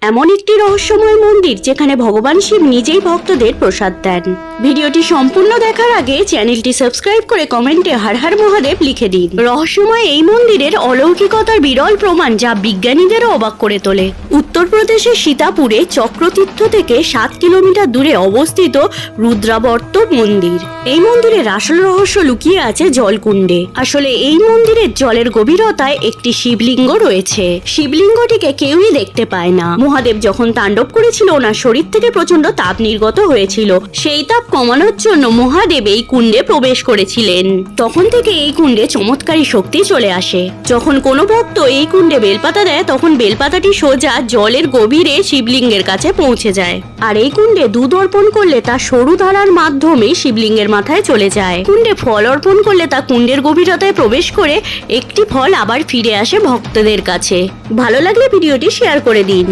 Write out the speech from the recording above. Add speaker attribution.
Speaker 1: এমন একটি রহস্যময় মন্দির যেখানে ভগবান শিব নিজেই ভক্তদের প্রসাদ দেন। ভিডিওটি সম্পূর্ণ দেখার আগে চ্যানেলটি সাবস্ক্রাইব করে কমেন্টে হর হর মহাদেব লিখে দিন। রহস্যময় এই মন্দিরের অলৌকিকতার বিরল প্রমাণ যা বিজ্ঞানীদেরও অবাক করে তোলে। উত্তরপ্রদেশের সীতাপুরে চক্রতীর্থ থেকে 7 কিলোমিটার দূরে অবস্থিত রুদ্রাবর্ত মন্দির। এই মন্দিরের আসল রহস্য লুকিয়ে আছে জলকুণ্ডে। আসলে এই মন্দিরের জলের গভীরতায় একটি শিবলিঙ্গ রয়েছে। শিবলিঙ্গটিকে কেউই দেখতে পায় না। মহাদেব যখন তাণ্ডব করেছিল ওনার শরীর থেকে প্রচন্ড তাপ নির্গত হয়েছিল। সেই তাপ কমানোর জন্য মহাদেব এই কুণ্ডে প্রবেশ করেছিলেন। তখন থেকে এই কুণ্ডে চমৎকারী শক্তি চলে আসে। যখন কোনো ভক্ত এই কুণ্ডে বেলপাতা দেয় তখন বেলপাতাটি সোজা জলের গভীরে শিবলিঙ্গের কাছে পৌঁছে যায়। আর এই কুণ্ডে দুধ অর্পণ করলে তা সরু ধারার মাধ্যমে শিবলিঙ্গের মাথায় চলে যায়। কুণ্ডে ফল অর্পণ করলে তা কুণ্ডের গভীরতায় প্রবেশ করে একটি ফল আবার ফিরে আসে ভক্তদের কাছে। ভালো লাগলে ভিডিওটি শেয়ার করে দিন।